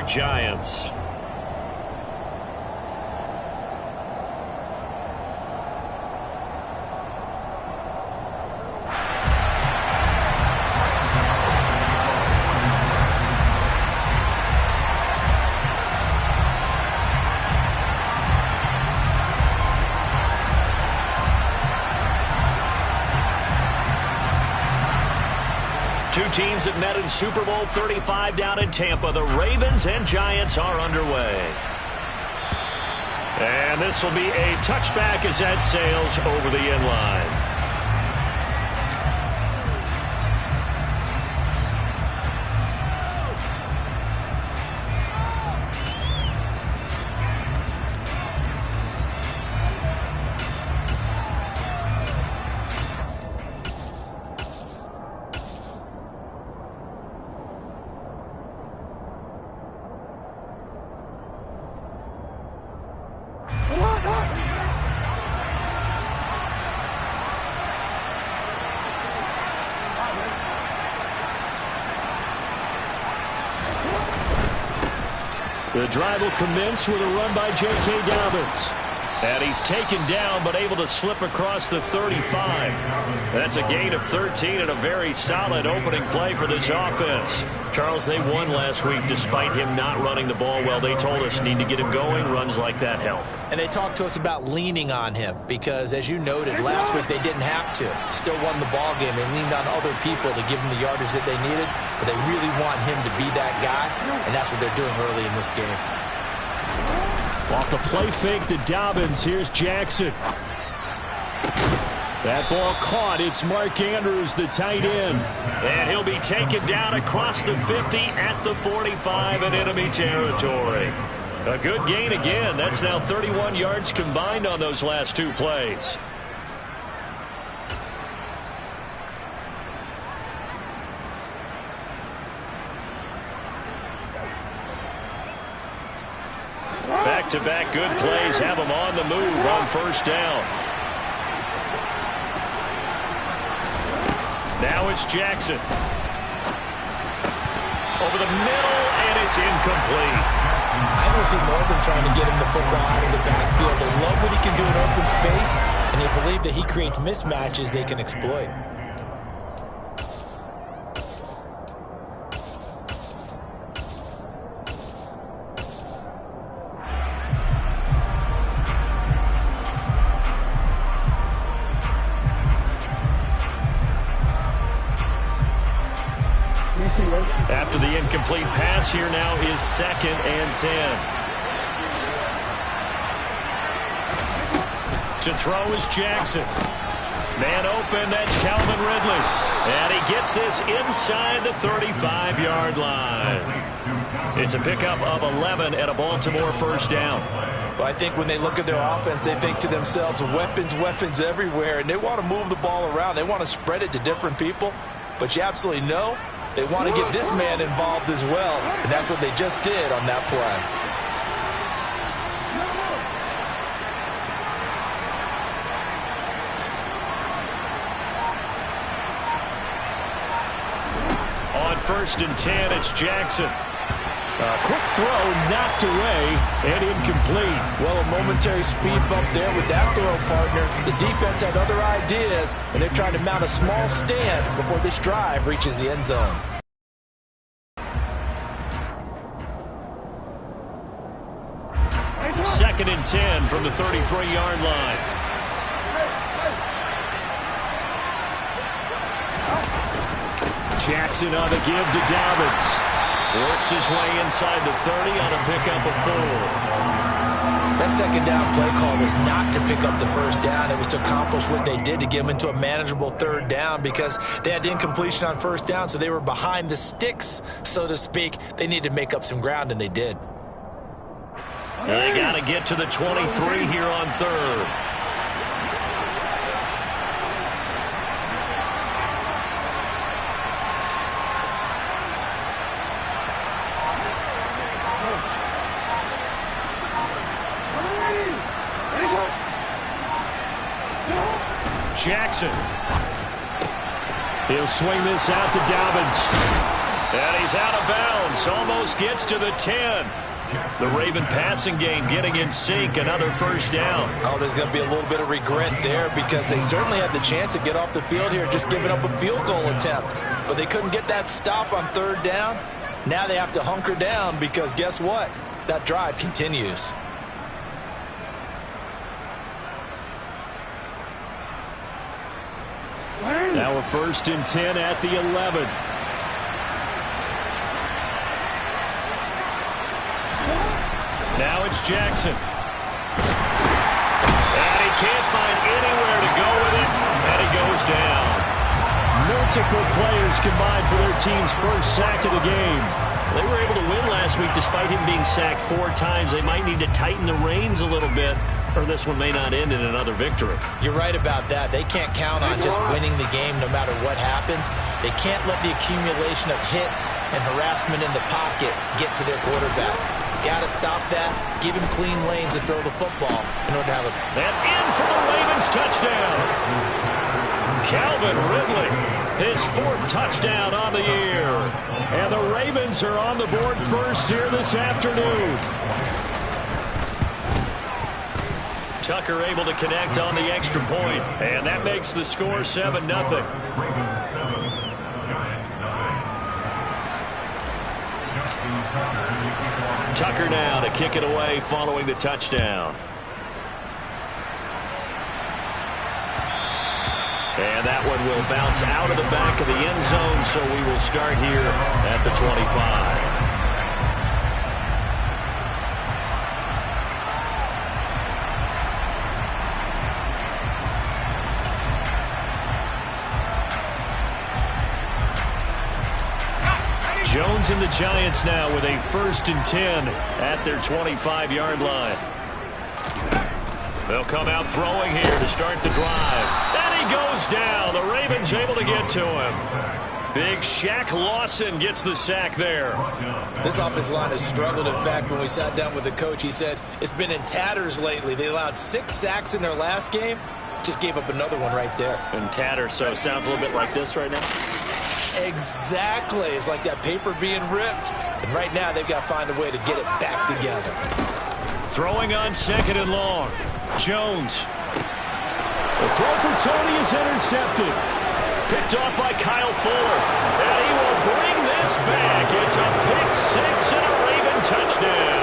York Giants. Two teams that met in Super Bowl 35 down in Tampa. The Ravens and Giants are underway. And this will be a touchback as that sails over the end line. The drive will commence with a run by J.K. Dobbins. And he's taken down but able to slip across the 35. That's a gain of 13 and a very solid opening play for this offense. Charles, they won last week despite him not running the ball well. They told us need to get him going. Runs like that help. And they talked to us about leaning on him because, as you noted, last week they didn't have to. Still won the ball game. They leaned on other people to give them the yardage that they needed, but they really want him to be that guy, and that's what they're doing early in this game. Off the play fake to Dobbins. Here's Jackson. That ball caught. It's Mark Andrews, the tight end. And he'll be taken down across the 50 at the 45 in enemy territory. A good gain again. That's now 31 yards combined on those last two plays. Back-to-back good plays have them on the move on first down. Now it's Jackson. Over the middle, and it's incomplete. I don't see more than trying to get him the football out of the backfield. They love what he can do in open space, and they believe that he creates mismatches they can exploit. After the incomplete pass, here now is 2nd and 10. To throw is Jackson. Man open, that's Calvin Ridley. And he gets this inside the 35-yard line. It's a pickup of 11 and a Baltimore first down. Well, I think when they look at their offense, they think to themselves, weapons everywhere, and they want to move the ball around. They want to spread it to different people. But you absolutely know they want to get this man involved as well, and that's what they just did on that play. On 1st and 10, it's Jackson. A quick throw knocked away and incomplete. Well, a momentary speed bump there with that throw partner. The defense had other ideas, and they're trying to mount a small stand before this drive reaches the end zone. Second and 10 from the 33-yard line. Jackson on the give to Dobbins. Works his way inside the 30 on a pickup of 4. That second down play call was not to pick up the first down. It was to accomplish what they did to get them into a manageable 3rd down because they had incompletion on 1st down, so they were behind the sticks, so to speak. They needed to make up some ground, and they did. They got to get to the 23 here on 3rd. Jackson. He'll swing this out to Dobbins. And he's out of bounds. This almost gets to the 10. The Raven passing game getting in sync, another first down. Oh, there's going to be a little bit of regret there because they certainly had the chance to get off the field here, just giving up a field goal attempt. But they couldn't get that stop on third down. Now they have to hunker down because guess what? That drive continues. Now a 1st and 10 at the 11. Now it's Jackson. And he can't find anywhere to go with it, and he goes down. Multiple players combined for their team's first sack of the game. They were able to win last week despite him being sacked 4 times. They might need to tighten the reins a little bit, or this one may not end in another victory. You're right about that. They can't count on just winning the game no matter what happens. They can't let the accumulation of hits and harassment in the pocket get to their quarterback. Got to stop that, give him clean lanes and throw the football in order to have a... And in for the Ravens touchdown. Calvin Ridley, his 4th touchdown on the year. And the Ravens are on the board first here this afternoon. Tucker able to connect on the extra point, and that makes the score 7-0. Tucker now to kick it away following the touchdown. And that one will bounce out of the back of the end zone, so we will start here at the 25. Jones and the Giants now with a 1st and 10 at their 25-yard line. They'll come out throwing here to start the drive. And he goes down. The Ravens able to get to him. Big Shaq Lawson gets the sack there. This offensive line has struggled. In fact, when we sat down with the coach, he said it's been in tatters lately. They allowed 6 sacks in their last game. Just gave up another one right there. In tatters, so it sounds a little bit like this right now. Exactly. It's like that paper being ripped. And right now, they've got to find a way to get it back together. Throwing on 2nd and long. Jones. The throw from Tony is intercepted. Picked off by Kyle Fuller. And he will bring this back. It's a pick 6 and a Raven touchdown.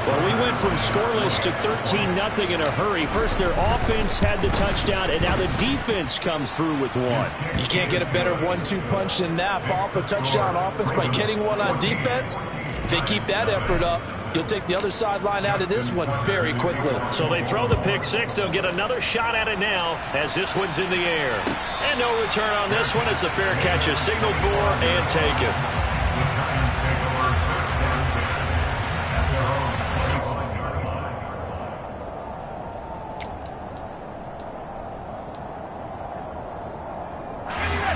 Well, we went from scoreless to 13-0 in a hurry. First, their offense had the touchdown, and now the defense comes through with one. You can't get a better 1-2 punch than that. Follow up a touchdown offense by getting one on defense. If they keep that effort up, you'll take the other sideline out of this one very quickly. So they throw the pick 6. They'll get another shot at it now as this one's in the air. And no return on this one as the fair catch is signaled for and taken.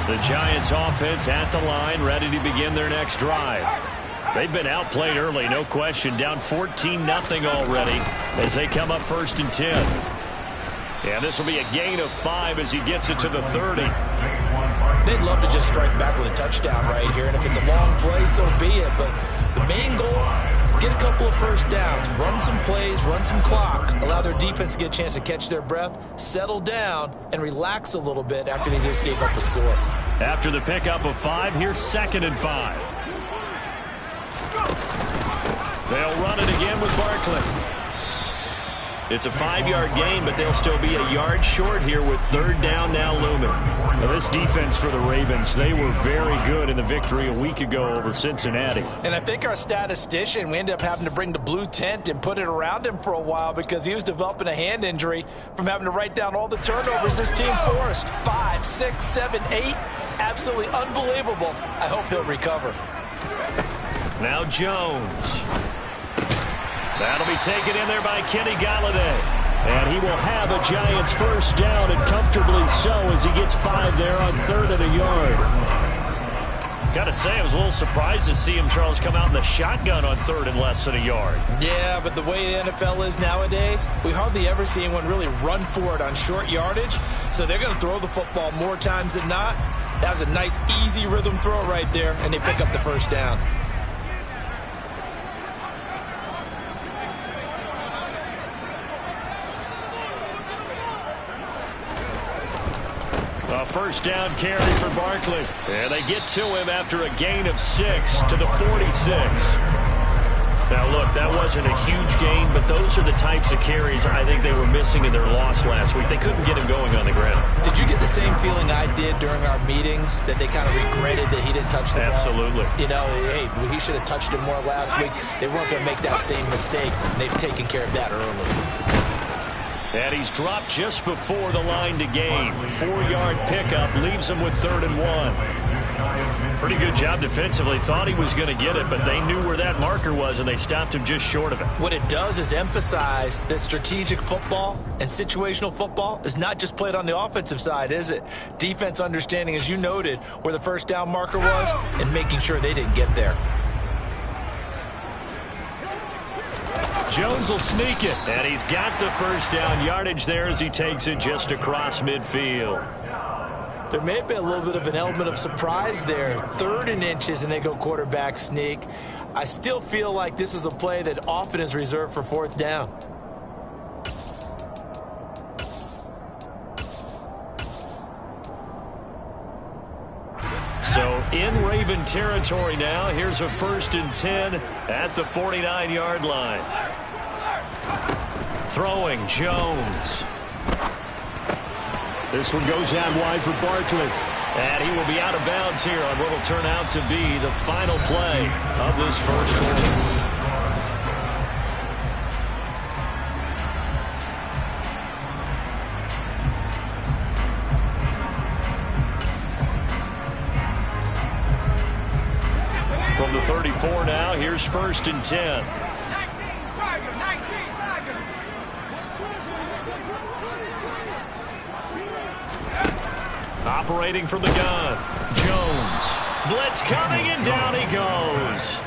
The Giants offense at the line, ready to begin their next drive. They've been outplayed early, no question. Down 14-0 already as they come up 1st and 10. Yeah, this will be a gain of 5 as he gets it to the 30. They'd love to just strike back with a touchdown right here, and if it's a long play, so be it. But the main goal, get a couple of first downs, run some plays, run some clock, allow their defense to get a chance to catch their breath, settle down, and relax a little bit after they just gave up a score. After the pickup of 5, here's 2nd and 5. They'll run it again with Barkley. It's a 5-yard gain, but they'll still be a yard short here with 3rd down now looming. Now this defense for the Ravens, they were very good in the victory a week ago over Cincinnati. And I think our statistician, we ended up having to bring the blue tent and put it around him for a while because he was developing a hand injury from having to write down all the turnovers this team forced. 5, 6, 7, 8. Absolutely unbelievable. I hope he'll recover. Now Jones. That'll be taken in there by Kenny Galladay. And he will have a Giants first down, and comfortably so as he gets 5 there on 3rd and a yard. Got to say, I was a little surprised to see him, Charles, come out in the shotgun on 3rd and less than a yard. Yeah, but the way the NFL is nowadays, we hardly ever see anyone really run for it on short yardage. So they're going to throw the football more times than not. That was a nice, easy rhythm throw right there, and they pick up the first down. A first down carry for Barkley. And they get to him after a gain of 6 to the 46. Now, look, that wasn't a huge gain, but those are the types of carries I think they were missing in their loss last week. They couldn't get him going on the ground. Did you get the same feeling I did during our meetings, that they kind of regretted that he didn't touch the ball? Absolutely. You know, hey, he should have touched it more last week. They weren't going to make that same mistake, and they've taken care of that early. And he's dropped just before the line to gain. 4-yard pickup leaves him with 3rd and 1. Pretty good job defensively. Thought he was going to get it, but they knew where that marker was, and they stopped him just short of it. What it does is emphasize that strategic football and situational football is not just played on the offensive side, is it? Defense understanding, as you noted, where the first down marker was and making sure they didn't get there. Jones will sneak it, and he's got the first down yardage there as he takes it just across midfield. There may have been a little bit of an element of surprise there. 3rd and inches, and they go quarterback sneak. I still feel like this is a play that often is reserved for 4th down. So in Raven territory now. Here's a 1st and 10 at the 49-yard line. Throwing Jones. This one goes out wide for Barkley. And he will be out of bounds here on what will turn out to be the final play of this first quarter. From the 34 now, here's 1st and 10. Operating from the gun. Jones. Blitz coming, and down he goes.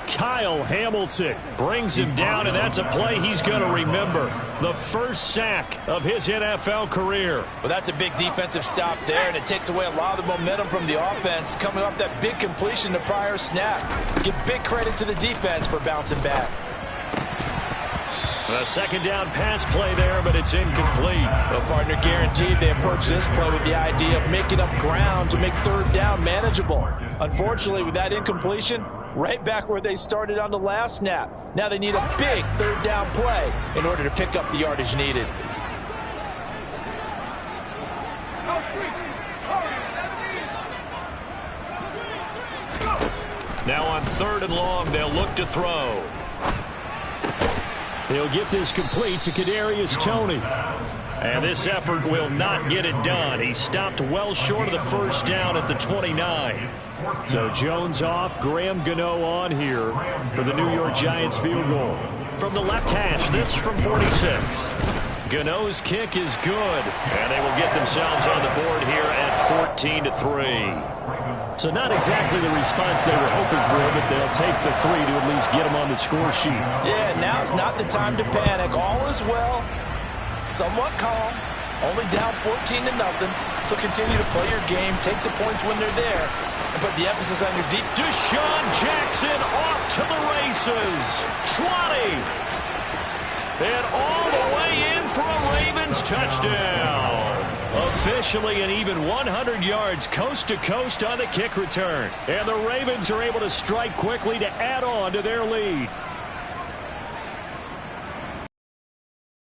Kyle Hamilton brings him down, and that's a play he's going to remember. The first sack of his NFL career. Well, that's a big defensive stop there, and it takes away a lot of the momentum from the offense coming off that big completion the prior snap. Give big credit to the defense for bouncing back. A 2nd down pass play there, but it's incomplete. Well, partner, guaranteed they approach this play with the idea of making up ground to make 3rd down manageable. Unfortunately, with that incompletion, right back where they started on the last snap. Now they need a big 3rd down play in order to pick up the yardage needed. Now on 3rd and long, they'll look to throw. He'll get this complete to Kadarius Toney. And this effort will not get it done. He stopped well short of the first down at the 29. So Jones off, Graham Gano on here for the New York Giants field goal. From the left hash, this from 46. Gano's kick is good, and they will get themselves on the board here at 14-3. So not exactly the response they were hoping for, but they'll take the 3 to at least get them on the score sheet. Yeah, now's not the time to panic. All is well, somewhat calm, only down 14-0. So continue to play your game, take the points when they're there, and put the emphasis on your deep. Deshaun Jackson off to the races. 20. And all the way in for a Ravens touchdown. Officially an even 100 yards coast to coast on the kick return. And the Ravens are able to strike quickly to add on to their lead.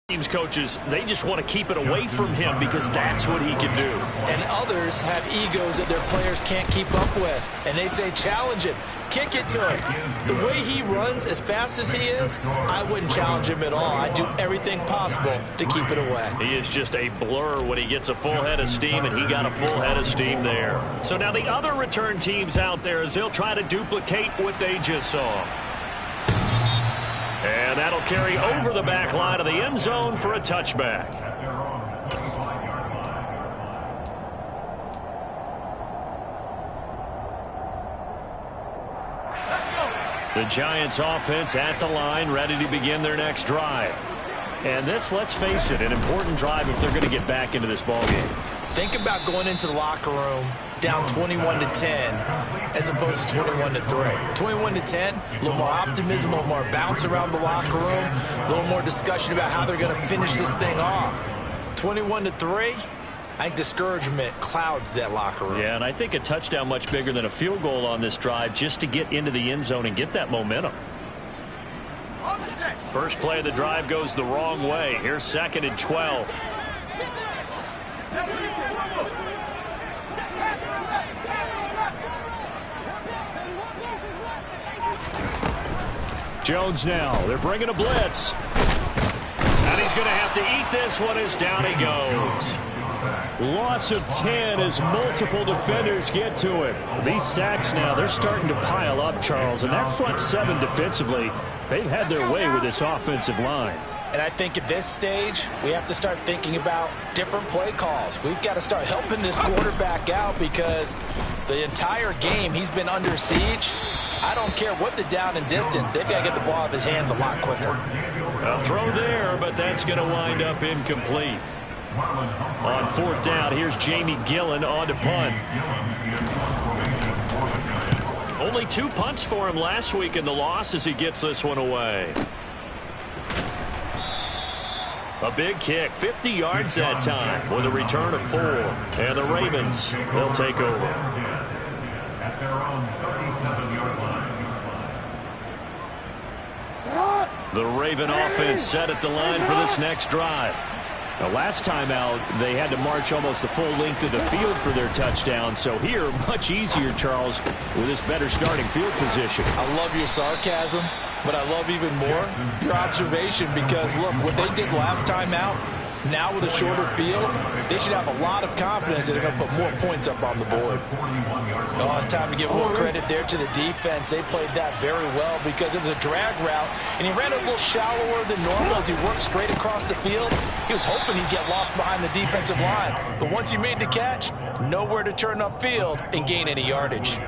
Teams coaches, they just want to keep it away from him because that's what he can do. And others have egos that their players can't keep up with. And they say, challenge him, kick it to him. The way he runs as fast as he is, I wouldn't challenge him at all. I'd do everything possible to keep it away. He is just a blur when he gets a full head of steam, and he got a full head of steam there. So now the other return teams out there, as they'll try to duplicate what they just saw. And that'll carry over the back line of the end zone for a touchback. The Giants offense at the line, ready to begin their next drive. And this, let's face it, an important drive if they're going to get back into this ballgame. Think about going into the locker room down 21-10 as opposed to 21-3. 21-10, a little more optimism, a little more bounce around the locker room, a little more discussion about how they're going to finish this thing off. 21-3, I think discouragement clouds that locker room. Yeah, and I think a touchdown much bigger than a field goal on this drive just to get into the end zone and get that momentum. First play of the drive goes the wrong way. Here's 2nd and 12. Jones now. They're bringing a blitz. And he's going to have to eat this one as down he goes. Loss of 10 as multiple defenders get to him. These sacks now, they're starting to pile up, Charles. And that front 7 defensively, they've had their way with this offensive line. And I think at this stage, we have to start thinking about different play calls. We've got to start helping this quarterback out because the entire game he's been under siege. I don't care what the down and distance. They've got to get the ball out of his hands a lot quicker. A throw there, but that's going to wind up incomplete. On 4th down, here's Jamie Gillen on to punt. Only 2 punts for him last week in the loss as he gets this one away. A big kick, 50 yards that time with a return of 4. And the Ravens, they'll take over. At their own 37-yard line. The Raven offense set at the line for this next drive. Now, last time out, they had to march almost the full length of the field for their touchdown. So here, much easier, Charles, with this better starting field position. I love your sarcasm, but I love even more your observation because, look, what they did last time out, now with a shorter field, they should have a lot of confidence that they're going to put more points up on the board. Oh, it's time to give a little credit there to the defense. They played that very well because it was a drag route, and he ran it a little shallower than normal as he worked straight across the field. He was hoping he'd get lost behind the defensive line, but once he made the catch, nowhere to turn upfield and gain any yardage.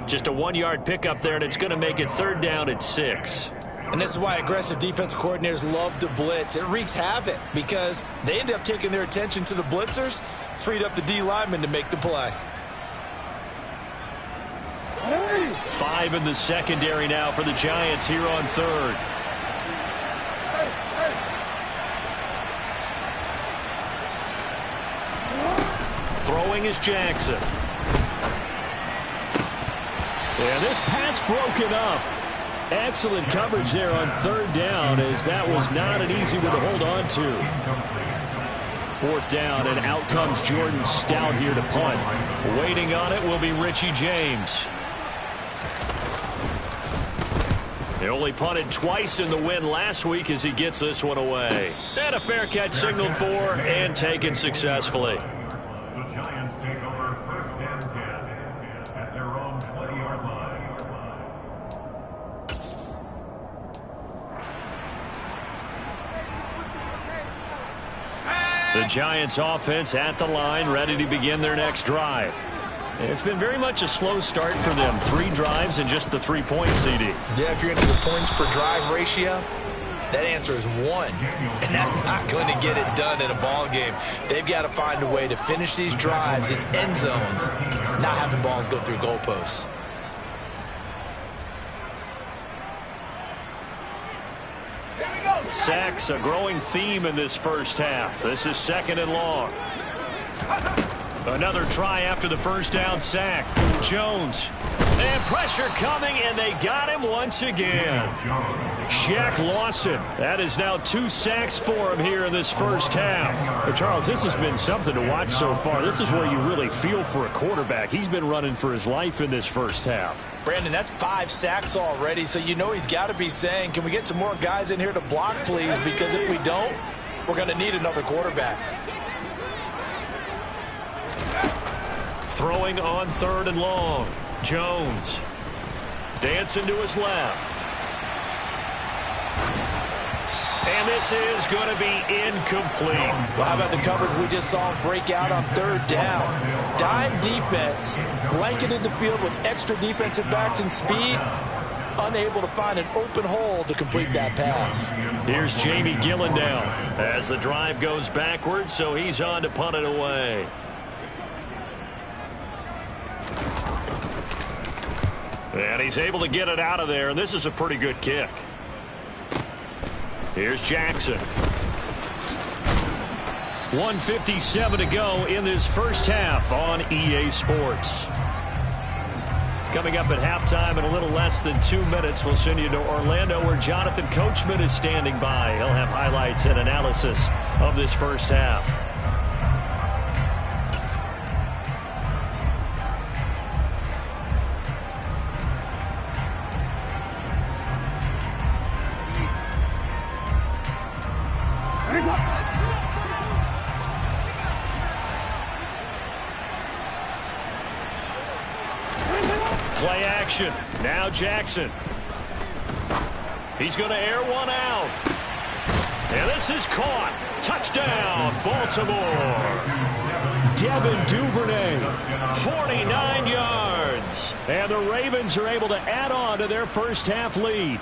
Just a 1-yard pickup there, and it's going to make it 3rd down at 6. And this is why aggressive defense coordinators love to blitz. It wreaks havoc because they end up taking their attention to the blitzers, freed up the D lineman to make the play. 5 in the secondary now for the Giants here on 3rd. Throwing is Jackson. And this pass broken up. Excellent coverage there on 3rd down as that was not an easy one to hold on to. 4th down, and out comes Jordan Stout here to punt. Waiting on it will be Richie James. He only punted twice in the win last week as he gets this one away. And a fair catch signaled for and taken successfully. The Giants take over 1st and 10 at their own 20-yard line. The Giants offense at the line, ready to begin their next drive. It's been very much a slow start for them. 3 drives and just the 3 points, CD. Yeah, if you're into the points per drive ratio, that answer is 1. And that's not going to get it done in a ball game. They've got to find a way to finish these drives in end zones, not having balls go through goalposts. Sacks, a growing theme in this first half. This is 2nd and long. Another try after the first down sack. Jones. And pressure coming, and they got him once again. Jack Lawson. That is now 2 sacks for him here in this first half. Well, Charles, this has been something to watch so far. This is where you really feel for a quarterback. He's been running for his life in this first half. Brandon, that's 5 sacks already, so you know he's got to be saying, can we get some more guys in here to block, please? Because if we don't, we're going to need another quarterback. Throwing on 3rd and long. Jones. Dancing to his left. And this is going to be incomplete. Well, how about the coverage we just saw him break out on 3rd down? Dime defense, blanketed the field with extra defensive backs and speed, unable to find an open hole to complete that pass. Here's Jamie Gillen now as the drive goes backwards, so he's on to punt it away. And he's able to get it out of there, and this is a pretty good kick. Here's Jackson. 1:57 to go in this first half on EA Sports. Coming up at halftime in a little less than 2 minutes, we'll send you to Orlando where Jonathan Coachman is standing by. He'll have highlights and analysis of this first half. Play action. Now Jackson. He's going to air one out. And this is caught. Touchdown, Baltimore. Devin Duvernay, 49 yards. And the Ravens are able to add on to their first half lead.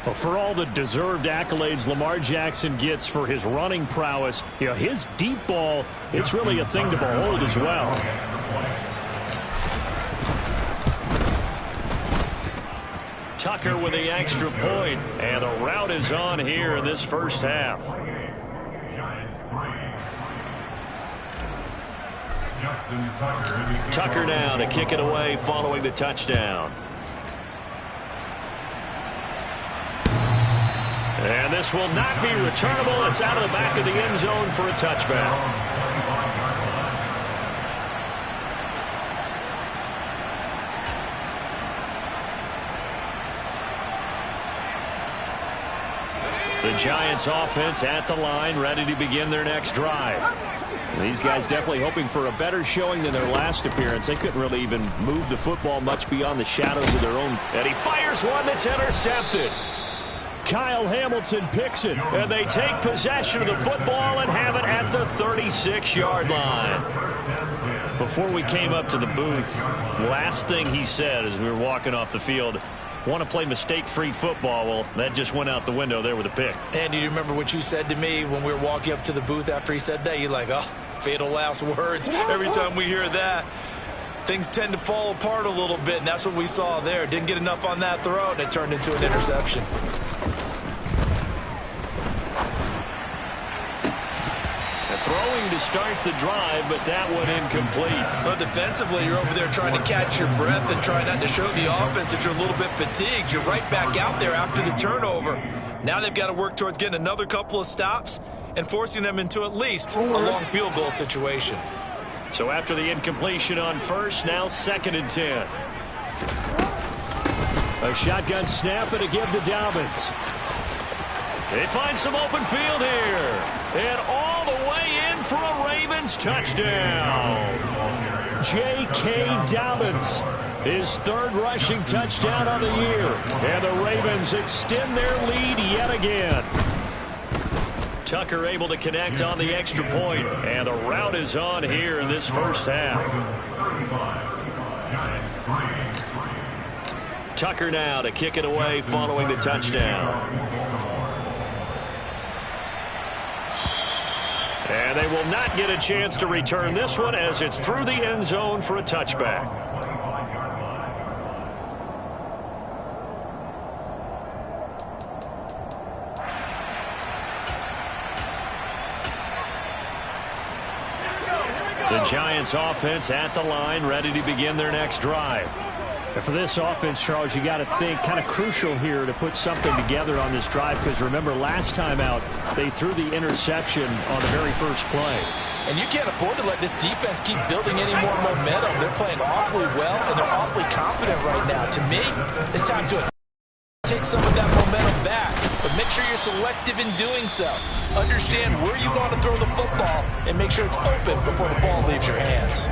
Well, for all the deserved accolades Lamar Jackson gets for his running prowess, his deep ball, it's really a thing to behold as well. Tucker with the extra point, and the route is on here in this first half. Tucker now to kick it away following the touchdown. And this will not be returnable. It's out of the back of the end zone for a touchback. The Giants offense at the line, ready to begin their next drive. These guys definitely hoping for a better showing than their last appearance. They couldn't really even move the football much beyond the shadows of their own. And he fires one that's intercepted. Kyle Hamilton picks it, and they take possession of the football and have it at the 36-yard line. Before we came up to the booth, last thing he said as we were walking off the field, want to play mistake-free football. Well, that just went out the window there with a pick. And do you remember what you said to me when we were walking up to the booth after he said that? You're like, oh, fatal last words. Every time we hear that, things tend to fall apart a little bit, and that's what we saw there. Didn't get enough on that throw, and it turned into an interception. Throwing to start the drive, but that one incomplete. Well, defensively, you're over there trying to catch your breath and try not to show the offense that you're a little bit fatigued. You're right back out there after the turnover. Now they've got to work towards getting another couple of stops and forcing them into at least a long field goal situation. So after the incompletion on first, now 2nd and 10. A shotgun snap and a give to Dobbins. They find some open field here. And all the way in for a Ravens touchdown. J.K. Dobbins, his 3rd rushing touchdown of the year. And the Ravens extend their lead yet again. Tucker able to connect on the extra point. And the route is on here in this first half. Tucker now to kick it away following the touchdown. And they will not get a chance to return this one as it's through the end zone for a touchback. The Giants offense at the line, ready to begin their next drive. And for this offense, Charles, you got to think kind of crucial here to put something together on this drive, because remember last time out they threw the interception on the very first play. And you can't afford to let this defense keep building any more momentum. They're playing awfully well, and they're awfully confident right now. To me, it's time to take some of that momentum back, but make sure you're selective in doing so. Understand where you want to throw the football and make sure it's open before the ball leaves your hands.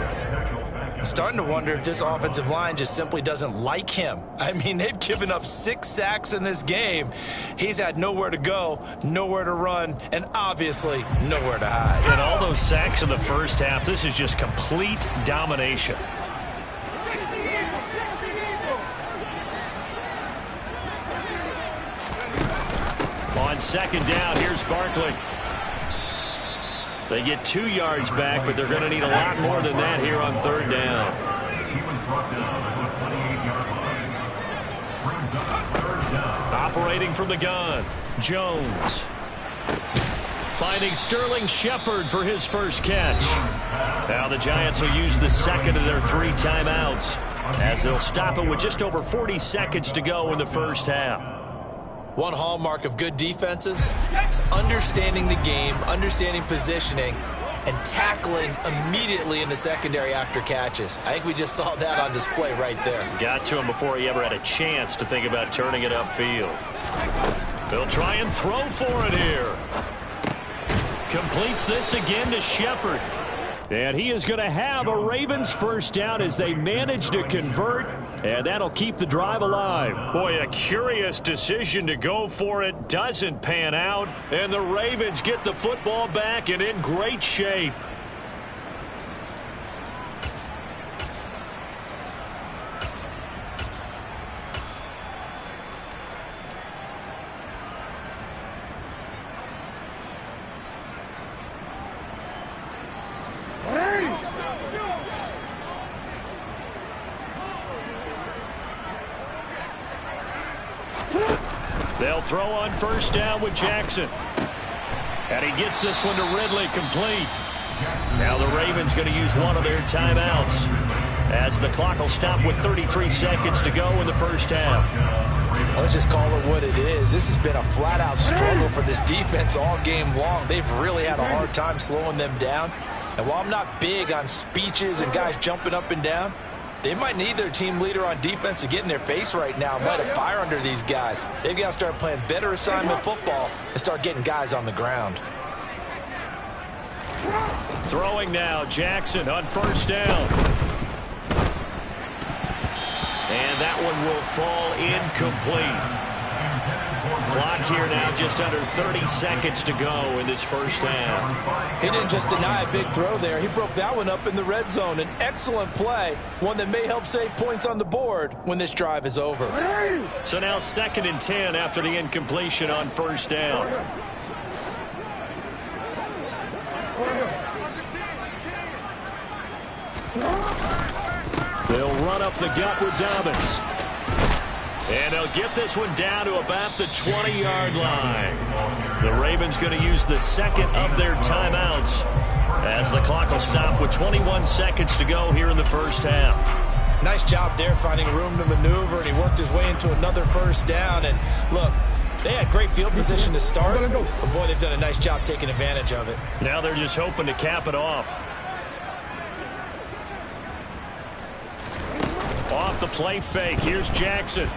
I'm starting to wonder if this offensive line just simply doesn't like him. I mean, they've given up 6 sacks in this game. He's had nowhere to go, nowhere to run, and obviously nowhere to hide. And all those sacks in the first half, this is just complete domination. On 2nd down, here's Barkley. They get 2 yards back, but they're going to need a lot more than that here on 3rd down. Operating from the gun, Jones. Finding Sterling Shepard for his first catch. Now the Giants will use the second of their 3 timeouts as they'll stop it with just over 40 seconds to go in the first half. One hallmark of good defenses is understanding the game, understanding positioning, and tackling immediately in the secondary after catches. I think we just saw that on display right there. Got to him before he ever had a chance to think about turning it upfield. They'll try and throw for it here. Completes this again to Shepard. And he is going to have a Ravens first down as they manage to convert, and that'll keep the drive alive. Boy, a curious decision to go for it. Doesn't pan out, and the Ravens get the football back and in great shape. They'll throw on first down with Jackson. And he gets this one to Ridley, complete. Now the Ravens going to use one of their timeouts as the clock will stop with 33 seconds to go in the first half. Let's just call it what it is. This has been a flat-out struggle for this defense all game long. They've really had a hard time slowing them down. And while I'm not big on speeches and guys jumping up and down, they might need their team leader on defense to get in their face right now and light a fire under these guys. They've got to start playing better assignment football and start getting guys on the ground. Throwing now, Jackson on first down. And that one will fall incomplete. Clock here now just under 30 seconds to go in this first half. He didn't just deny a big throw there. He broke that one up in the red zone. An excellent play, one that may help save points on the board when this drive is over. So now 2nd and 10 after the incompletion on first down. They'll run up the gut with Dobbins. And they'll get this one down to about the 20-yard line. The Ravens going to use the second of their timeouts as the clock will stop with 21 seconds to go here in the first half. Nice job there finding room to maneuver, and he worked his way into another first down. And look, they had great field position to start, but boy, they've done a nice job taking advantage of it. Now they're just hoping to cap it off. Off the play fake, here's Jackson.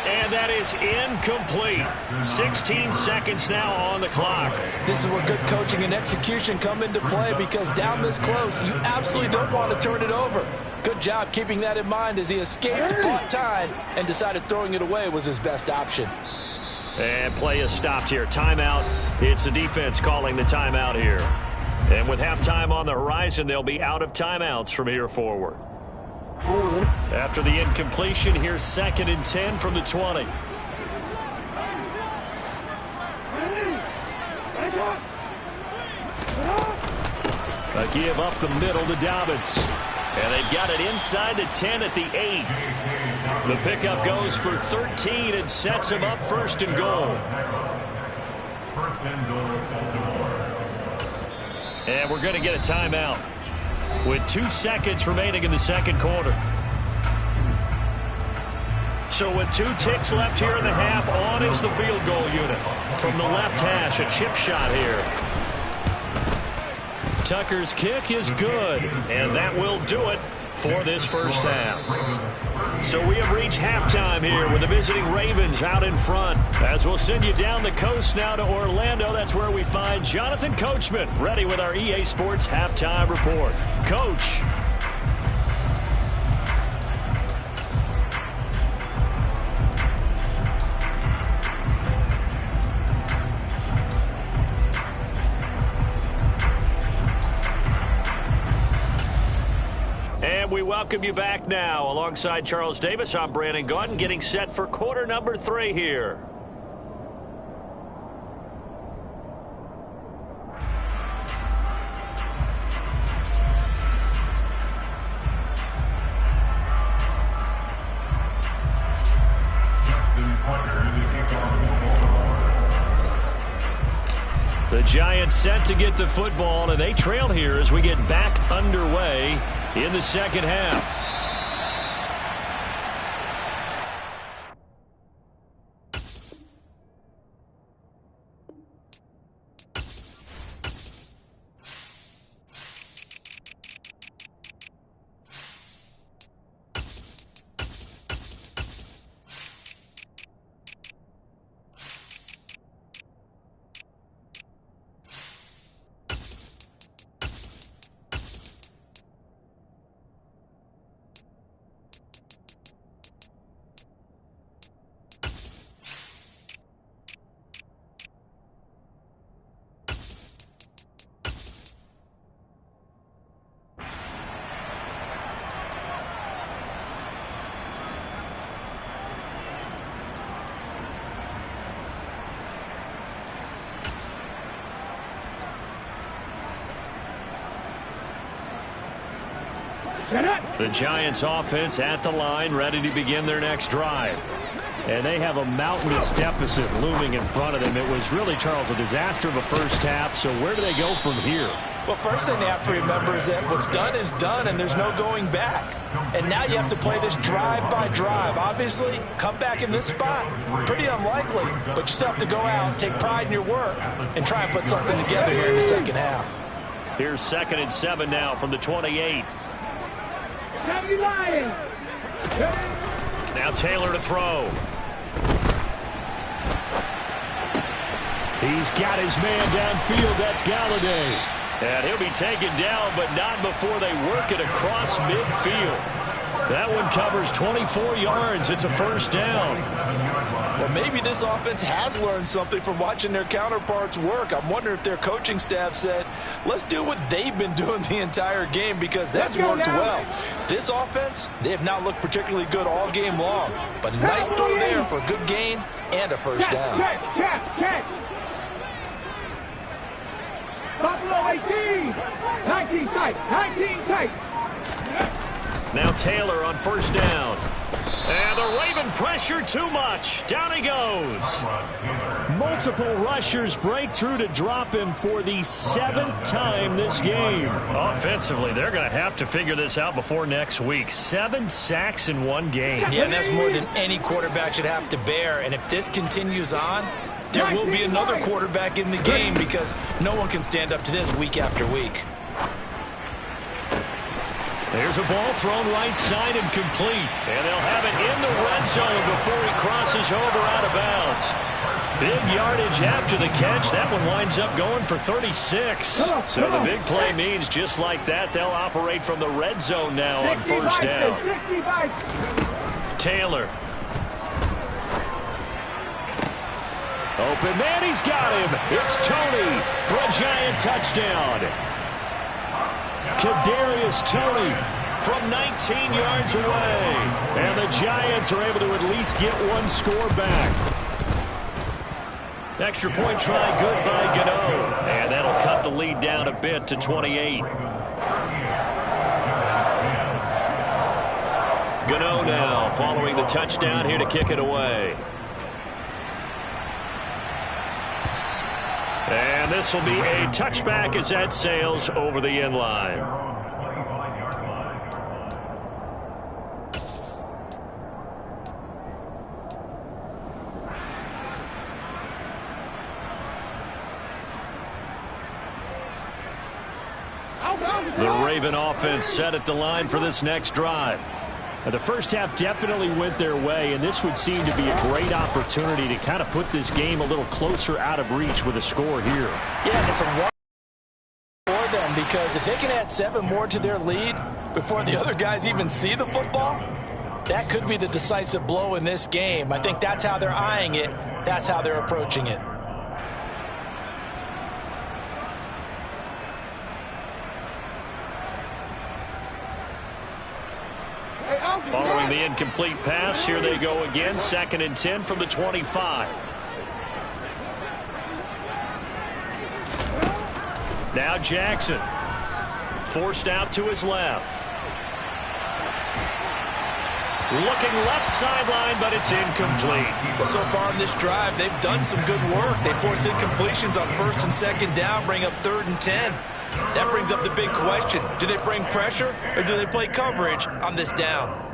And that is incomplete. 16 seconds now on the clock. This is where good coaching and execution come into play, because down this close, you absolutely don't want to turn it over. Good job keeping that in mind as he escaped, bought time, and decided throwing it away was his best option. And play is stopped here. Timeout. It's the defense calling the timeout here. And with halftime on the horizon, they'll be out of timeouts from here forward. After the incompletion, here's 2nd and 10 from the 20. A give up the middle to Dobbins. And they've got it inside the 10 at the 8. The pickup goes for 13 and sets him up 1st and goal. And we're going to get a timeout with 2 seconds remaining in the second quarter. So with 2 ticks left here in the half, on is the field goal unit. From the left hash, a chip shot here. Tucker's kick is good, and that will do it for this first half. So we have reached halftime here with the visiting Ravens out in front. As we'll send you down the coast now to Orlando, that's where we find Jonathan Coachman ready with our EA Sports halftime report. Coach. And we welcome you back now. Alongside Charles Davis, I'm Brandon Gaudin, getting set for quarter number 3 here. Giants set to get the football, and they trail here as we get back underway in the second half. The Giants offense at the line, ready to begin their next drive. And they have a mountainous deficit looming in front of them. It was really, Charles, a disaster of a first half. So where do they go from here? Well, first thing they have to remember is that what's done is done, and there's no going back. And now you have to play this drive by drive. Obviously, come back in this spot, pretty unlikely. But you still have to go out, take pride in your work, and try and put something together here in the second half. Here's 2nd and 7 now from the 28. Now Taylor to throw. He's got his man downfield. That's Galladay. And he'll be taken down, but not before they work it across midfield. That one covers 24 yards. It's a first down. Well, maybe this offense has learned something from watching their counterparts work. I'm wondering if their coaching staff said, let's do what they've been doing the entire game, because that's worked well. This offense, they have not looked particularly good all game long. But a nice throw there for a good gain and a first down. Check. Buffalo 18. 19 tight. 19 tight. Now Taylor on first down. And the Raven pressure too much. Down he goes. Multiple rushers break through to drop him for the 7th time this game. Offensively, they're going to have to figure this out before next week. 7 sacks in one game. Yeah, and that's more than any quarterback should have to bear. And if this continues on, there will be another quarterback in the game, because no one can stand up to this week after week. There's a ball thrown right side and complete. And they'll have it in the red zone before he crosses over out of bounds. Big yardage after the catch. That one winds up going for 36. So the big play means just like that, they'll operate from the red zone now on first down. Taylor. Open man, he's got him. It's Tony for a Giant touchdown. Kadarius Toney from 19 yards away. And the Giants are able to at least get one score back. Extra point try good by Gano. And that'll cut the lead down a bit to 28. Gano now following the touchdown here to kick it away. And this will be a touchback as that sails over the end line. The Raven offense set at the line for this next drive. The first half definitely went their way, and this would seem to be a great opportunity to kind of put this game a little closer out of reach with a score here. Yeah, it's a one for them, because if they can add 7 more to their lead before the other guys even see the football, that could be the decisive blow in this game. I think that's how they're eyeing it. That's how they're approaching it. Following the incomplete pass, here they go again. 2nd and 10 from the 25. Now Jackson. Forced out to his left. Looking left sideline, but it's incomplete. Well, so far in this drive, they've done some good work. They force incompletions on first and second down, bring up 3rd and 10. That brings up the big question. Do they bring pressure or do they play coverage on this down?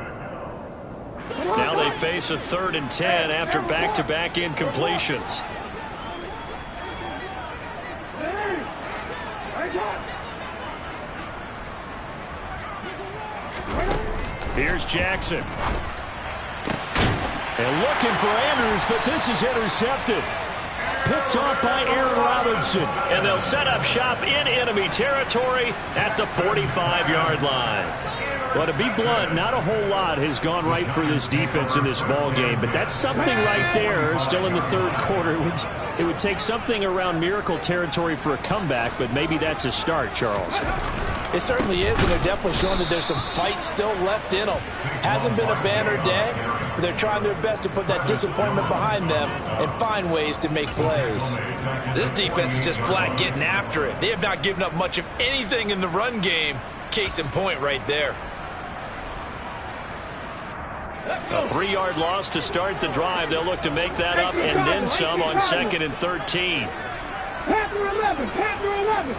Now they face a 3rd and 10 after back-to-back incompletions. Here's Jackson. And looking for Andrews, but this is intercepted. Picked off by Aaron Robinson. And they'll set up shop in enemy territory at the 45-yard line. Well, to be blunt, not a whole lot has gone right for this defense in this ball game, but that's something right there. Still in the 3rd quarter. It would take something around miracle territory for a comeback, but maybe that's a start, Charles. It certainly is, and they're definitely showing that there's some fight still left in them. Hasn't been a banner day, but they're trying their best to put that disappointment behind them and find ways to make plays. This defense is just flat getting after it. They have not given up much of anything in the run game. Case in point right there. A 3-yard loss to start the drive. They'll look to make that up and then some on 2nd and 13. Panther 11, Panther 11.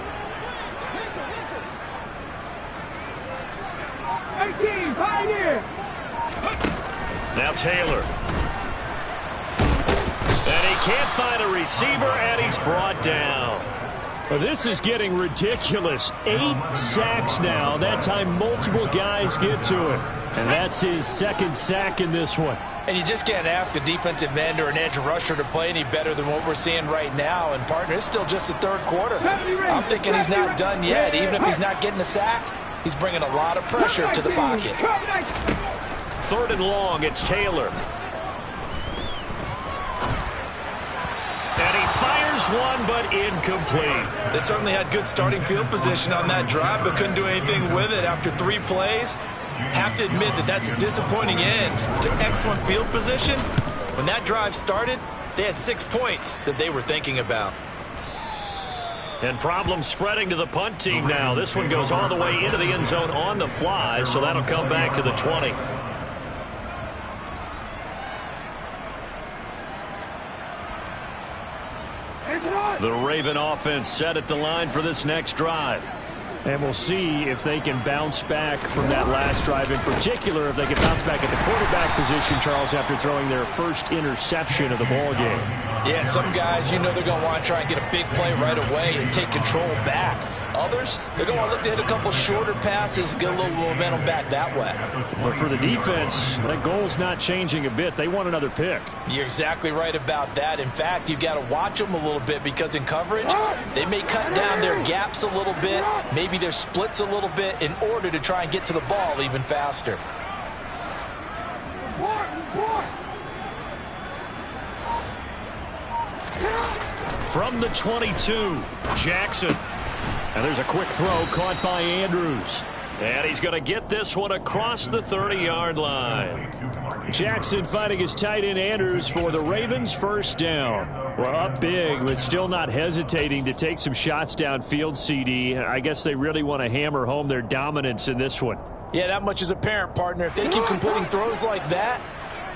18, Pioneer. Now Taylor. And he can't find a receiver, and he's brought down. Well, this is getting ridiculous. 8 sacks now. That time multiple guys get to it. And that's his 2nd sack in this one. And you just can't ask a defensive end or an edge rusher to play any better than what we're seeing right now. And, partner, it's still just the 3rd quarter. I'm thinking he's not done yet. Even if he's not getting a sack, he's bringing a lot of pressure to the pocket. 3rd and long, it's Taylor. And he fires one, but incomplete. They certainly had good starting field position on that drive, but couldn't do anything with it after 3 plays. Have to admit that that's a disappointing end to excellent field position. When that drive started, they had 6 points that they were thinking about. And problems spreading to the punt team now. This one goes all the way into the end zone on the fly, so that'll come back to the 20. The Raven offense set at the line for this next drive. And we'll see if they can bounce back from that last drive. In particular, if they can bounce back at the quarterback position, Charles, after throwing their first interception of the ball game. Yeah, and some guys, you know they're going to want to try and get a big play right away and take control back. Others, they're going to look to hit a couple shorter passes, get a little momentum back that way. But for the defense, that goal's not changing a bit. They want another pick. You're exactly right about that. In fact, you've got to watch them a little bit because in coverage, they may cut down their gaps a little bit, maybe their splits a little bit in order to try and get to the ball even faster. From the 22, Jackson. And there's a quick throw caught by Andrews. And he's going to get this one across the 30-yard line. Jackson finding his tight end Andrews for the Ravens' first down. Well, up big, but still not hesitating to take some shots downfield, CD. I guess they really want to hammer home their dominance in this one. Yeah, that much is apparent, partner. If they keep completing throws like that,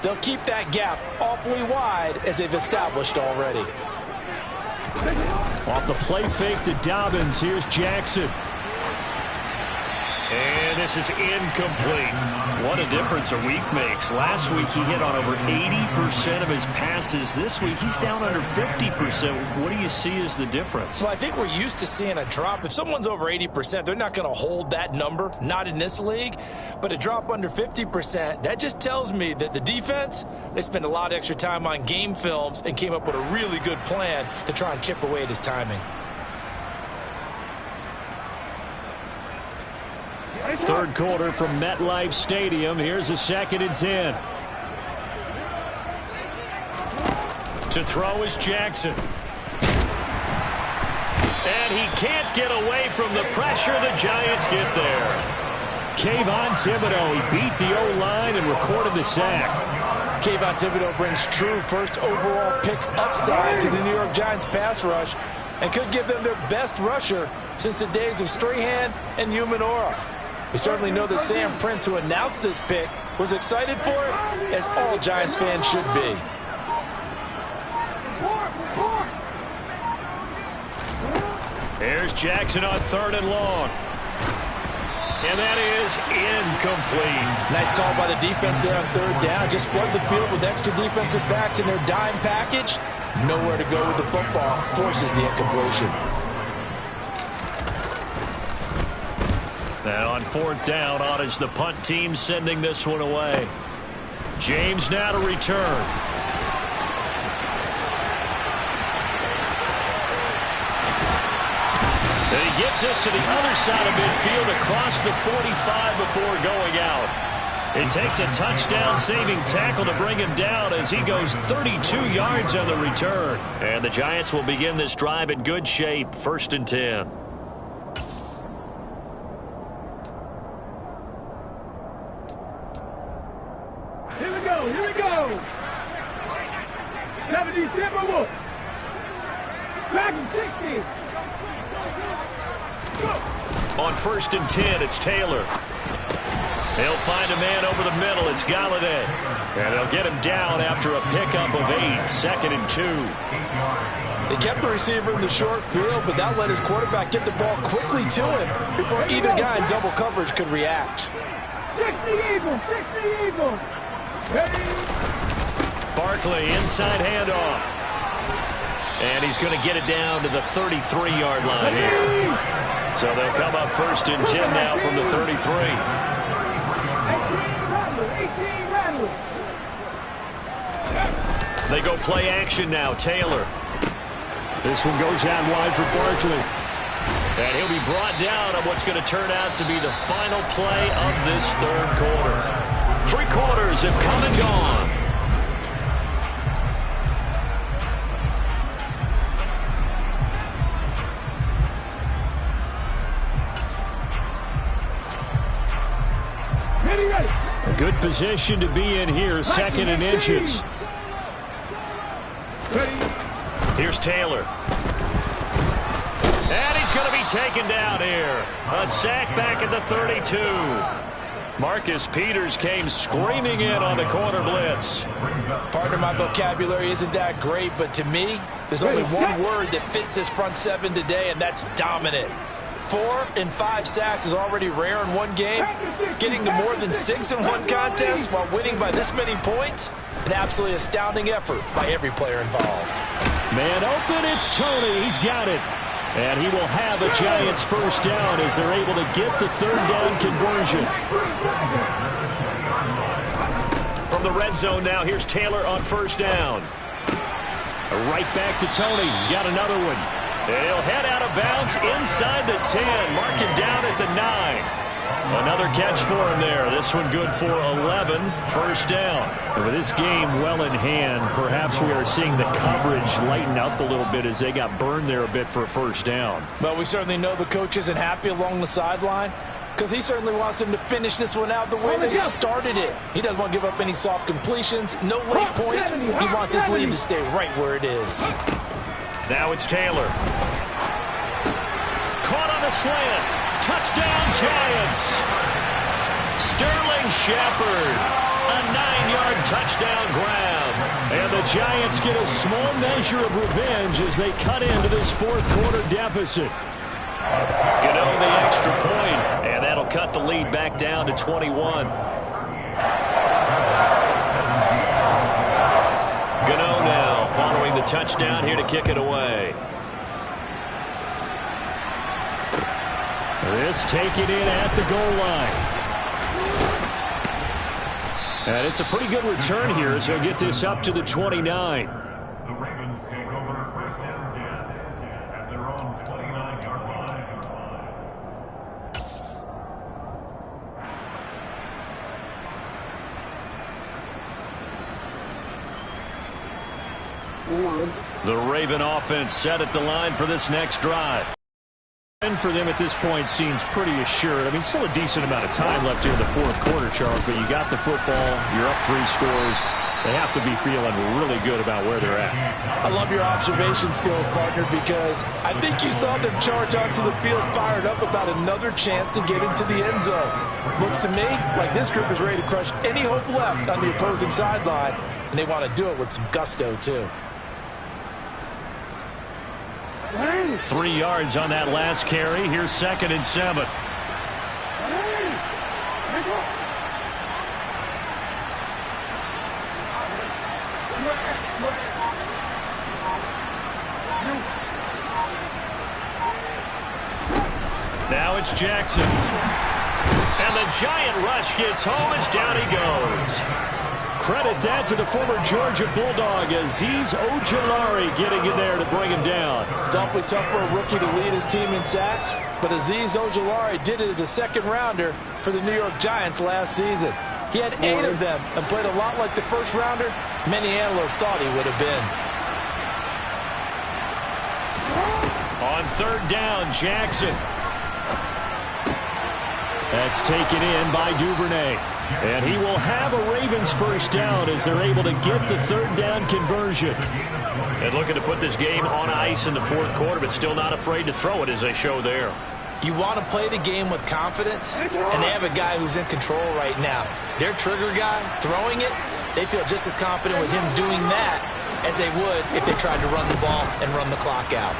they'll keep that gap awfully wide as they've established already. Off the play fake to Dobbins, here's Jackson. And this is incomplete. What a difference a week makes. Last week he hit on over 80% of his passes. This week he's down under 50%. What do you see as the difference? Well, I think we're used to seeing a drop. If someone's over 80%, they're not going to hold that number, not in this league. But a drop under 50%, that just tells me that the defense, they spent a lot of extra time on game films and came up with a really good plan to try and chip away at his timing. Third quarter from MetLife Stadium. Here's a 2nd and 10. To throw is Jackson. And he can't get away from the pressure. The Giants get there. Kayvon Thibodeau, he beat the O-line and recorded the sack. Kayvon Thibodeau brings true first overall pick upside to the New York Giants pass rush and could give them their best rusher since the days of Strahan and Umanora. We certainly know that Sam Prince, who announced this pick, was excited for it, as all Giants fans should be. Here's Jackson on 3rd and long. And that is incomplete. Nice call by the defense there on 3rd down. Just flood the field with extra defensive backs in their dime package. Nowhere to go with the football. Forces the incompletion. And on 4th down, on is the punt team sending this one away. James now to return. And he gets us to the other side of midfield across the 45 before going out. It takes a touchdown-saving tackle to bring him down as he goes 32 yards on the return. And the Giants will begin this drive in good shape, 1st and 10. Here we go, here we go. 70 Timberwolves. Back in 60. On 1st and 10, it's Taylor. They'll find a man over the middle. It's Galladay. And they'll get him down after a pickup of 8, 2nd and 2. They kept the receiver in the short field, but that let his quarterback get the ball quickly to him before either guy in double coverage could react. 60 Eagles, 60 Eagles. Ready? Barkley, inside handoff. And he's going to get it down to the 33-yard line here. So they'll come up 1st and 10 now from the 33. 18 Rattler. They go play action now. Taylor. This one goes out wide for Barkley. And he'll be brought down on what's going to turn out to be the final play of this 3rd quarter. 3 quarters have come and gone. A good position to be in here, 2nd and inches. Here's Taylor. And he's going to be taken down here. A sack back at the 32. Marcus Peters came screaming in on the corner blitz. Partner, my vocabulary isn't that great, but to me, there's only one word that fits this front 7 today, and that's dominant. 4 and 5 sacks is already rare in one game. Getting to more than 6 in one contest while winning by this many points, an absolutely astounding effort by every player involved. Man open, it's Tony. He's got it. And he will have a Giants 1st down as they're able to get the 3rd down conversion. From the red zone now, here's Taylor on 1st down. Right back to Tony. He's got another one. And he'll head out of bounds inside the 10. Mark him down at the 9. Another catch for him there. This one good for 11. 1st down. And with this game well in hand, perhaps we are seeing the coverage lighten up a little bit as they got burned there a bit for a 1st down. But we certainly know the coach isn't happy along the sideline because he certainly wants them to finish this one out the way they started it. He doesn't want to give up any soft completions, no late points. He wants his lead to stay right where it is. Now it's Taylor. Caught on a slant. Touchdown, Giants. Sterling Shepard. A 9-yard touchdown grab. And the Giants get a small measure of revenge as they cut into this 4th quarter deficit. Gano the extra point, and that'll cut the lead back down to 21. Gano now following the touchdown here to kick it away. This taken in at the goal line. And it's a pretty good return here as he'll get this up to the 29. The Ravens take over 1st and 10 at their own 29-yard line. The Raven offense set at the line for this next drive. And for them at this point seems pretty assured. I mean, still a decent amount of time left here in the fourth quarter, Charles, but you got the football, you're up 3 scores. They have to be feeling really good about where they're at. I love your observation skills, partner, because I think you saw them charge onto the field fired up about another chance to get into the end zone. Looks to me like this group is ready to crush any hope left on the opposing sideline, and they want to do it with some gusto, too. 3 yards on that last carry. Here's 2nd and 7. Now it's Jackson. And the giant rush gets home as down he goes. Credit that to the former Georgia Bulldog, Azeez Ojulari getting in there to bring him down. It's awfully tough for a rookie to lead his team in sacks, but Azeez Ojulari did it as a second-rounder for the New York Giants last season. He had 8 of them and played a lot like the first-rounder many analysts thought he would have been. On 3rd down, Jackson. That's taken in by Duvernay. And he will have a Ravens first down as they're able to get the 3rd down conversion. And looking to put this game on ice in the fourth quarter, but still not afraid to throw it as they show there. You want to play the game with confidence, and they have a guy who's in control right now. Their trigger guy, throwing it, they feel just as confident with him doing that as they would if they tried to run the ball and run the clock out.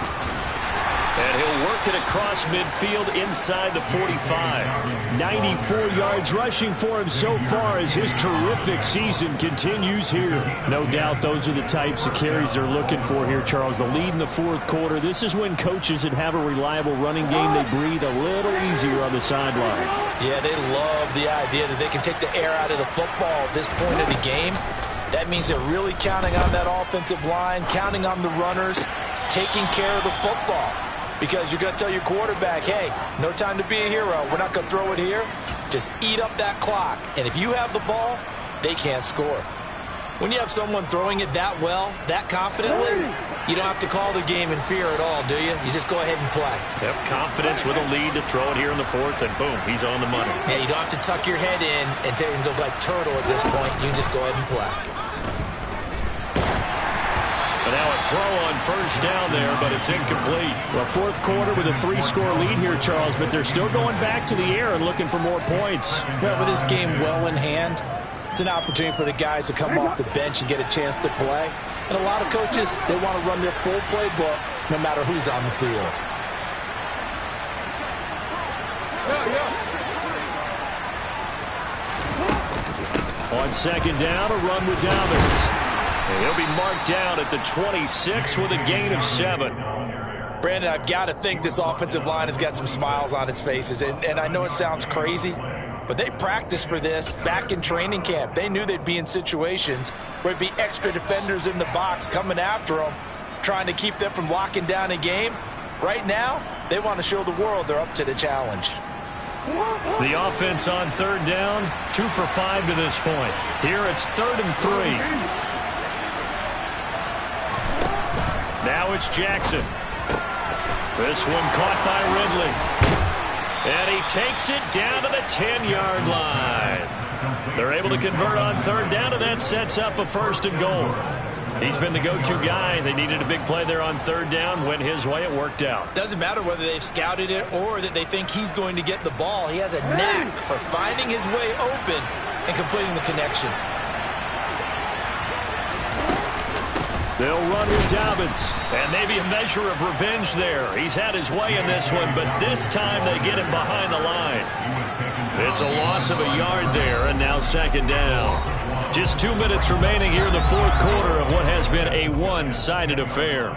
And he'll work it across midfield inside the 45. 94 yards rushing for him so far as his terrific season continues here. No doubt those are the types of carries they're looking for here, Charles. The lead in the fourth quarter. This is when coaches that have a reliable running game, they breathe a little easier on the sideline. Yeah, they love the idea that they can take the air out of the football at this point of the game. That means they're really counting on that offensive line, counting on the runners, taking care of the football. Because you're going to tell your quarterback, hey, no time to be a hero. We're not going to throw it here. Just eat up that clock. And if you have the ball, they can't score. When you have someone throwing it that well, that confidently, you don't have to call the game in fear at all, do you? You just go ahead and play. Yep, confidence with a lead to throw it here in the fourth, and boom, he's on the money. Yeah, you don't have to tuck your head in and look like turtle at this point. You can just go ahead and play. But now a throw on first down there, but it's incomplete. Well, fourth quarter with a 3-score lead here, Charles, but they're still going back to the air and looking for more points. Well, with this game well in hand, it's an opportunity for the guys to come off the bench and get a chance to play. And a lot of coaches, they want to run their full playbook no matter who's on the field. On 2nd down, a run with Dobbins. And he'll be marked down at the 26 with a gain of 7. Brandon, I've got to think this offensive line has got some smiles on its faces. And I know it sounds crazy, but they practiced for this back in training camp. They knew they'd be in situations where it'd be extra defenders in the box coming after them, trying to keep them from locking down a game. Right now, they want to show the world they're up to the challenge. The offense on 3rd down, 2 for 5 to this point. Here it's 3rd and 3. Now it's Jackson. This one caught by Ridley. And he takes it down to the 10-yard line. They're able to convert on 3rd down, and that sets up a 1st and goal. He's been the go-to guy. They needed a big play there on 3rd down. Went his way. It worked out. Doesn't matter whether they've scouted it or that they think he's going to get the ball. He has a knack for finding his way open and completing the connection. They'll run with Dobbins. And maybe a measure of revenge there. He's had his way in this one, but this time they get him behind the line. It's a loss of a yard there, and now 2nd down. Just 2 minutes remaining here in the fourth quarter of what has been a one-sided affair.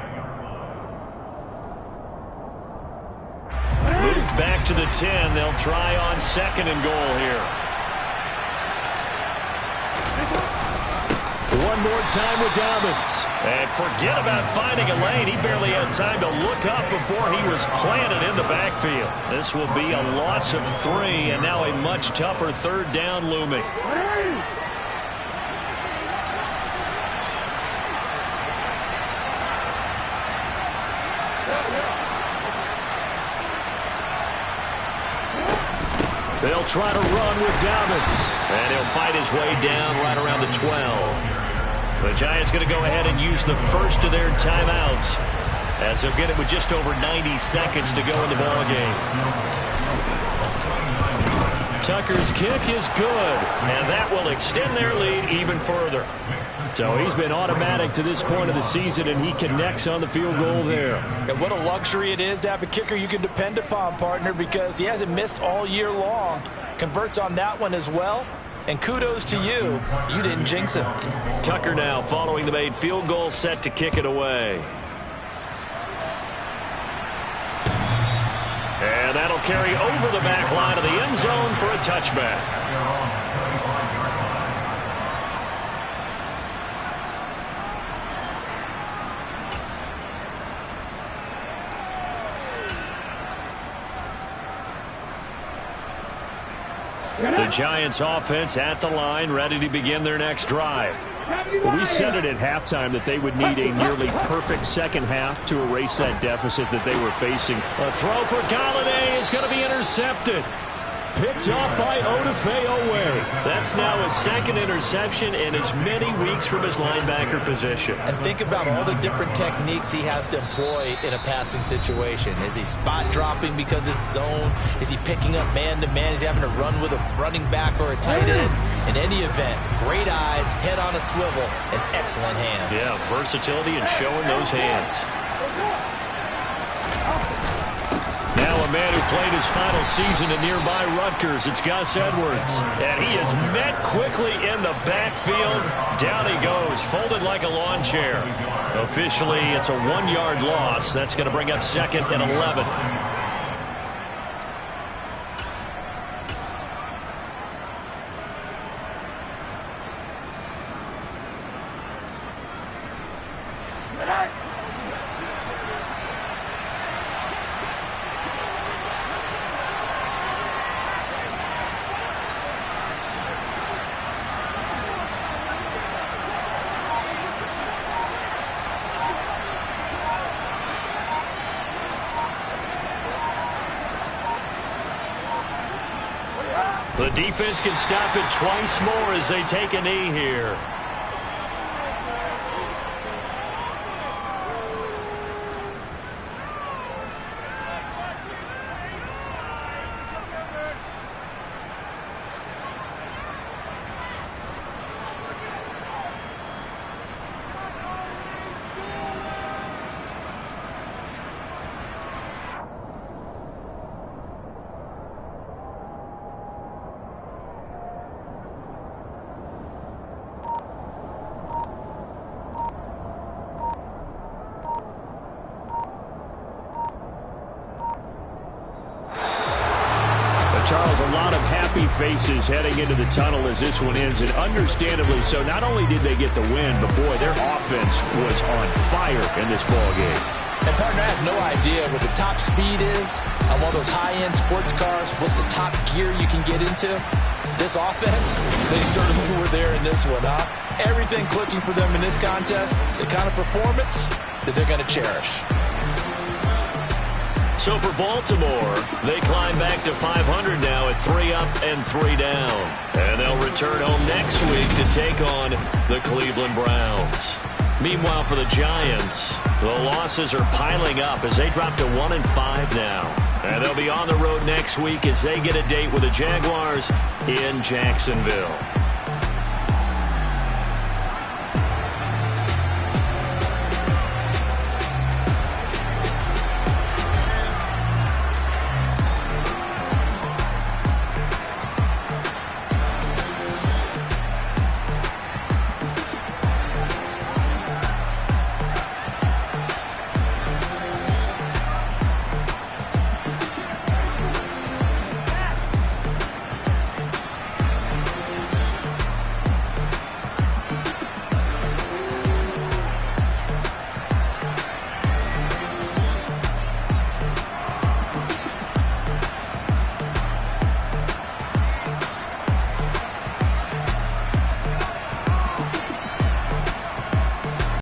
Moved back to the 10. They'll try on 2nd and goal here. One more time with Dobbins. And forget about finding a lane. He barely had time to look up before he was planted in the backfield. This will be a loss of 3, and now a much tougher 3rd down looming. They'll try to run with Dobbins. And he'll fight his way down right around the 12. The Giants going to go ahead and use the first of their timeouts, as they'll get it with just over 90 seconds to go in the ball game. Tucker's kick is good, and that will extend their lead even further. So he's been automatic to this point of the season, and he connects on the field goal there. And what a luxury it is to have a kicker you can depend upon, partner, because he hasn't missed all year long. Converts on that one as well. And kudos to you. You didn't jinx him. Tucker now following the made field goal, set to kick it away. And that'll carry over the back line of the end zone for a touchback. The Giants offense at the line, ready to begin their next drive. We said it at halftime that they would need a nearly perfect second half to erase that deficit that they were facing. A throw for Galladay is going to be intercepted. Picked off by Odafe-Oweh. That's now his second interception in as many weeks from his linebacker position. And think about all the different techniques he has to employ in a passing situation. Is he spot dropping because it's zone? Is he picking up man-to-man? Is he having to run with a running back or a tight end? In any event, great eyes, head on a swivel, and excellent hands. Yeah, versatility and showing those hands. Now a man who played his final season in nearby Rutgers, it's Gus Edwards. And he is met quickly in the backfield. Down he goes, folded like a lawn chair. Officially, it's a 1-yard loss. That's going to bring up second and 11. The defense can stop it twice more as they take a knee here. Charles, a lot of happy faces heading into the tunnel as this one ends, and understandably so. Not only did they get the win, but boy, their offense was on fire in this ball game. And partner, I have no idea what the top speed is on one of those high-end sports cars. What's the top gear you can get into? This offense, they certainly were there in this one, huh? Everything clicking for them in this contest, the kind of performance that they're going to cherish. So for Baltimore, they climb back to 500 now at 3 up and 3 down. And they'll return home next week to take on the Cleveland Browns. Meanwhile, for the Giants, the losses are piling up as they drop to 1-5 now. And they'll be on the road next week as they get a date with the Jaguars in Jacksonville.